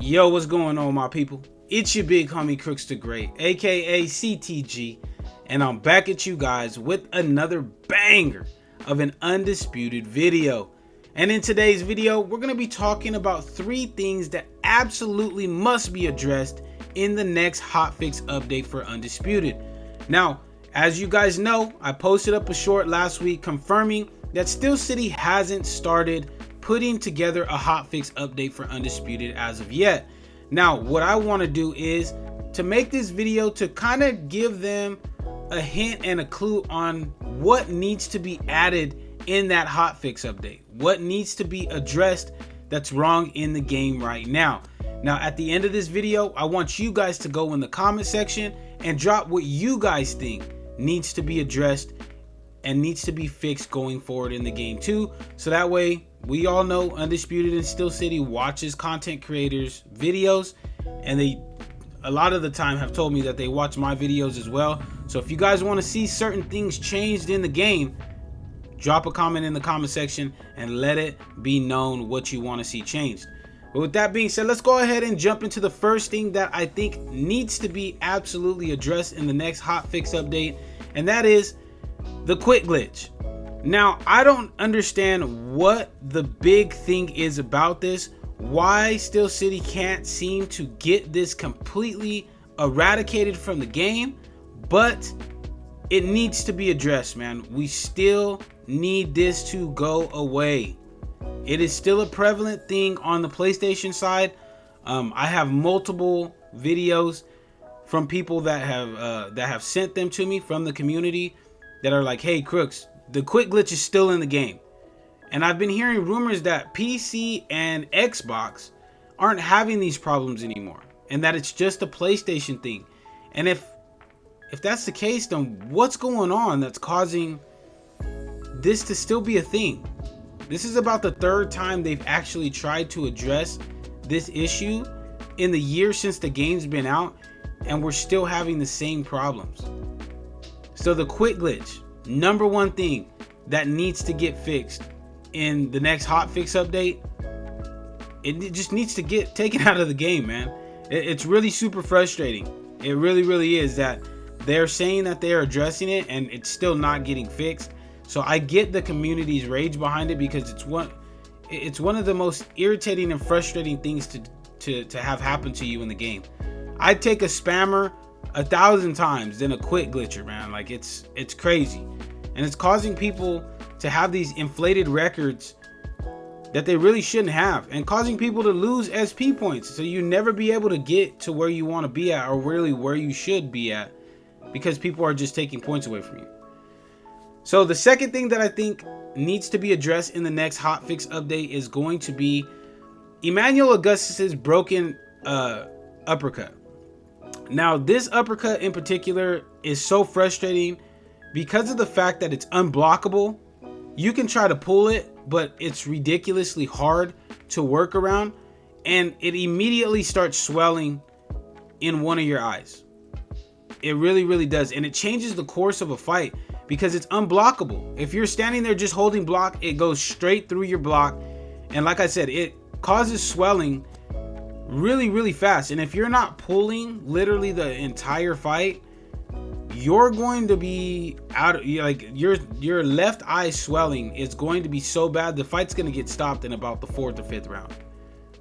Yo, what's going on, my people? It's your big homie Crooks the Great, aka CTG, and I'm back at you guys with another banger of an Undisputed video. And in today's video, we're going to be talking about 3 things that absolutely must be addressed in the next hotfix update for Undisputed. Now, as you guys know, I posted up a short last week confirming that Steel City hasn't started putting together a hotfix update for Undisputed as of yet. Now, what I want to do is to make this video to kind of give them a hint and a clue on what needs to be added in that hotfix update, what needs to be addressed that's wrong in the game right now. Now, at the end of this video, I want you guys to go in the comment section and drop what you guys think needs to be addressed and needs to be fixed going forward in the game too, so that way we all know Undisputed and Steel City watches content creators videos, and they a lot of the time have told me that they watch my videos as well. So if you guys want to see certain things changed in the game, drop a comment in the comment section and let it be known what you want to see changed. But with that being said, let's go ahead and jump into the first thing that I think needs to be absolutely addressed in the next hotfix update, and that is the quit glitch. Now, I don't understand what the big thing is about this, why Steel City can't seem to get this completely eradicated from the game, but it needs to be addressed, man. We still need this to go away. It is still a prevalent thing on the PlayStation side. I have multiple videos from people that have sent them to me from the community that are like, hey Crooks, the quit glitch is still in the game. And I've been hearing rumors that PC and Xbox aren't having these problems anymore, and that it's just a PlayStation thing. And if that's the case, then what's going on that's causing this to still be a thing? This is about the 3rd time they've actually tried to address this issue in the year since the game's been out, and we're still having the same problems. So the quit glitch, number 1 thing that needs to get fixed in the next hotfix update, it just needs to get taken out of the game, man. It's really super frustrating. It really is that they're saying that they're addressing it and it's still not getting fixed. So I get the community's rage behind it, because it's one of the most irritating and frustrating things to have happen to you in the game. I'd take a spammer 1,000 times than a quit glitcher, man. Like, it's crazy, and it's causing people to have these inflated records that they really shouldn't have, and causing people to lose SP points, so you never be able to get to where you want to be at, or really where you should be at, because people are just taking points away from you. So the second thing that I think needs to be addressed in the next hotfix update is going to be Emmanuel Augustus's broken uppercut. Now, this uppercut in particular is so frustrating because of the fact that it's unblockable. You can try to pull it, but it's ridiculously hard to work around, and it immediately starts swelling in one of your eyes. It really does, and it changes the course of a fight because it's unblockable. If you're standing there just holding block, it goes straight through your block, and like I said, it causes swelling really fast. And if you're not pulling literally the entire fight, you're going to be out of, like, your left eye swelling is going to be so bad the fight's going to get stopped in about the 4th or 5th round.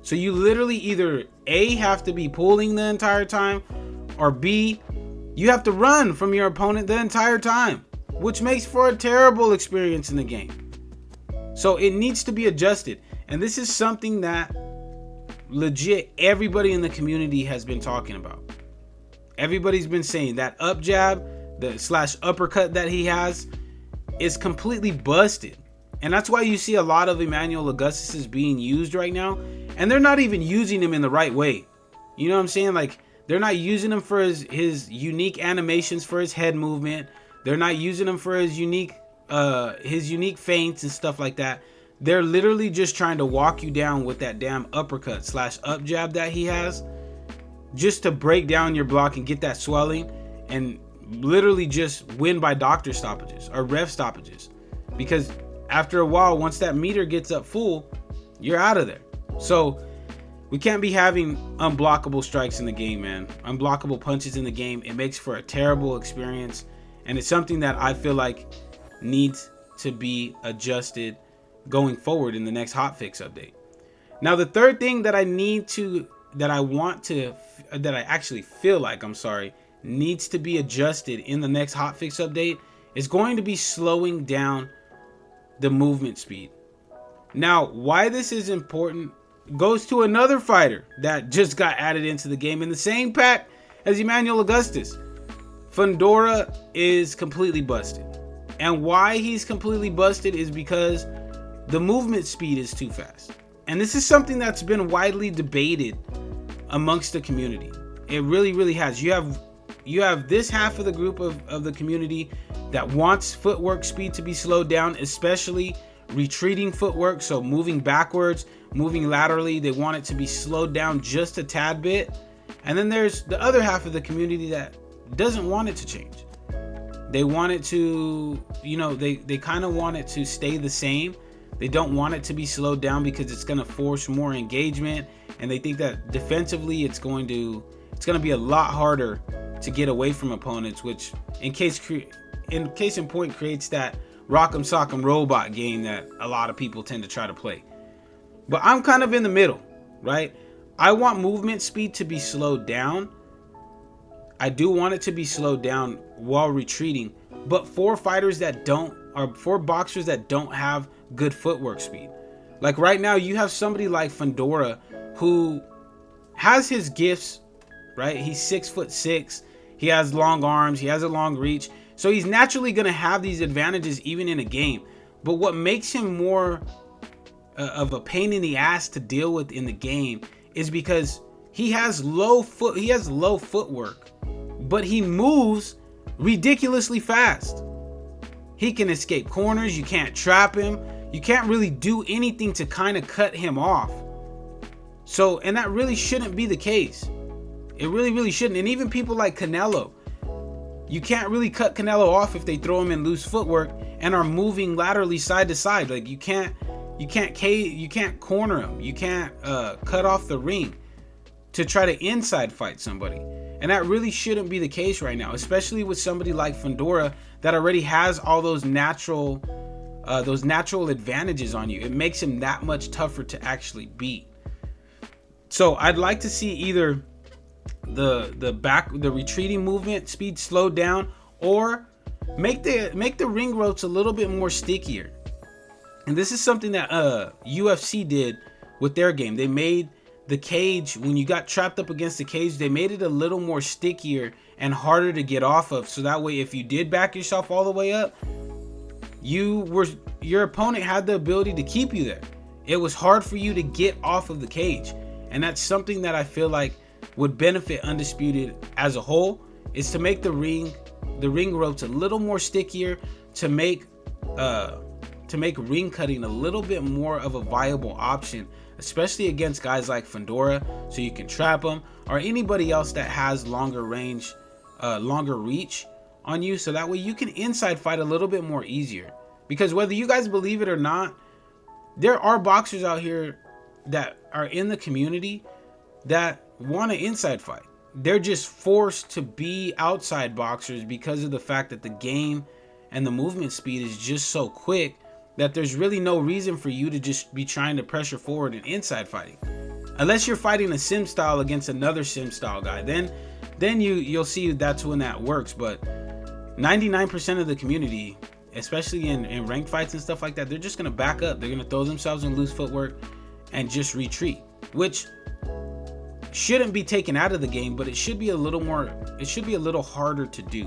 So you literally either A, have to be pulling the entire time, or B, you have to run from your opponent the entire time, which makes for a terrible experience in the game. So it needs to be adjusted, and this is something that legit everybody in the community has been talking about. Everybody's been saying that up jab, the slash uppercut that he has, is completely busted. And that's why you see a lot of Emmanuel Augustus being used right now, and they're not even using him in the right way. You know what I'm saying? Like, they're not using him for his unique animations for his head movement. They're not using him for his unique feints and stuff like that. They're literally just trying to walk you down with that damn uppercut slash up jab that he has, just to break down your block and get that swelling, and literally just win by doctor stoppages or ref stoppages. Because after a while, once that meter gets up full, you're out of there. So We can't be having unblockable strikes in the game, man. Unblockable punches in the game. It makes for a terrible experience, and it's something that I feel like needs to be adjusted going forward in the next hotfix update. Now, the third thing that I actually feel like, needs to be adjusted in the next hotfix update is going to be slowing down the movement speed. Now, why this is important goes to another fighter that just got added into the game in the same pack as Emmanuel Augustus. Fundora is completely busted. And why he's completely busted is because the movement speed is too fast. And this is something that's been widely debated amongst the community. It really, really has. You have this half of the group of the community that wants footwork speed to be slowed down, especially retreating footwork, so moving backwards, moving laterally. They want it to be slowed down just a tad bit. And then there's the other half of the community that doesn't want it to change. They want it to, they kind of want it to stay the same. They don't want it to be slowed down because it's going to force more engagement, and they think that defensively it's going to be a lot harder to get away from opponents, which in case in point creates that rock'em sock'em robot game that a lot of people tend to try to play. But I'm kind of in the middle, right? I want movement speed to be slowed down. I do want it to be slowed down while retreating, but for boxers that don't have good footwork speed. Like right now, you have somebody like Fundora who has his gifts, right? He's 6'6". He has long arms. He has a long reach. So he's naturally going to have these advantages even in a game. But what makes him more of a pain in the ass to deal with in the game is because he has low footwork, but he moves ridiculously fast. He can escape corners. You can't trap him. You can't really do anything to kind of cut him off. So, and that really shouldn't be the case. It really, really shouldn't. And even people like Canelo, you can't really cut Canelo off if they throw him in loose footwork and are moving laterally side to side. Like you can't corner him. You can't cut off the ring to try to inside fight somebody. And that really shouldn't be the case right now, especially with somebody like Fundora that already has all those natural advantages on you. It makes him that much tougher to actually beat. So I'd like to see either the retreating movement speed slowed down, or make the ring ropes a little bit more stickier. And this is something that UFC did with their game. They made the cage, when you got trapped up against the cage, they made it a little more stickier and harder to get off of. So that way, if you did back yourself all the way up, your opponent had the ability to keep you there. It was hard for you to get off of the cage. And that's something that I feel like would benefit Undisputed as a whole, is to make the ring ropes a little more stickier, to make ring cutting a little bit more of a viable option, especially against guys like Fundora, so you can trap them, or anybody else that has longer range, longer reach on you, so that way you can inside fight a little bit more easier. Because whether you guys believe it or not, there are boxers out here that are in the community that want to inside fight. They're just forced to be outside boxers because of the fact that the game and the movement speed is just so quick that there's really no reason for you to just be trying to pressure forward and inside fighting. Unless you're fighting a sim style against another sim style guy, then you'll see that's when that works. But 99% of the community, especially in ranked fights and stuff like that, they're just gonna back up. They're gonna throw themselves in loose footwork and just retreat, which shouldn't be taken out of the game, but it should be a little harder to do.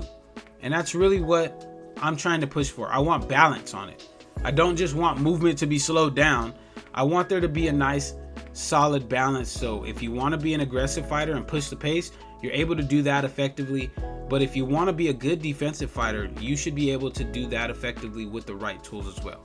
And that's really what I'm trying to push for. I want balance on it. I don't just want movement to be slowed down. I want there to be a nice solid balance. So if you want to be an aggressive fighter and push the pace, you're able to do that effectively. But if you want to be a good defensive fighter, you should be able to do that effectively with the right tools as well.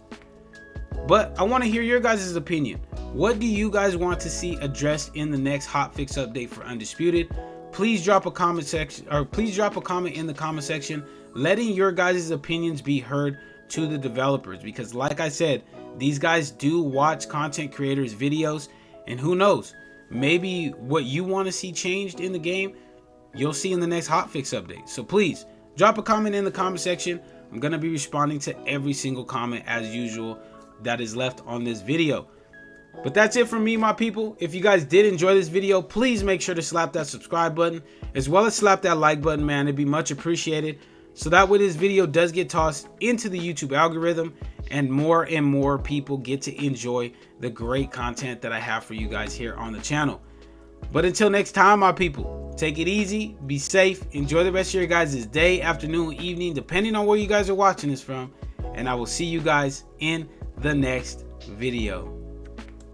But I want to hear your guys' opinion. What do you guys want to see addressed in the next hotfix update for Undisputed? Please drop a comment in the comment section, letting your guys' opinions be heard to the developers, because like I said, these guys do watch content creators' videos, and who knows, maybe what you want to see changed in the game, you'll see in the next hotfix update. So please drop a comment in the comment section. I'm going to be responding to every single comment as usual that is left on this video. But that's it from me, my people. If you guys did enjoy this video, please make sure to slap that subscribe button as well as slap that like button, man. It'd be much appreciated. So that way this video does get tossed into the YouTube algorithm and more people get to enjoy the great content that I have for you guys here on the channel. But until next time, my people, take it easy, be safe, enjoy the rest of your guys' day, afternoon, evening, depending on where you guys are watching this from. And I will see you guys in the next video.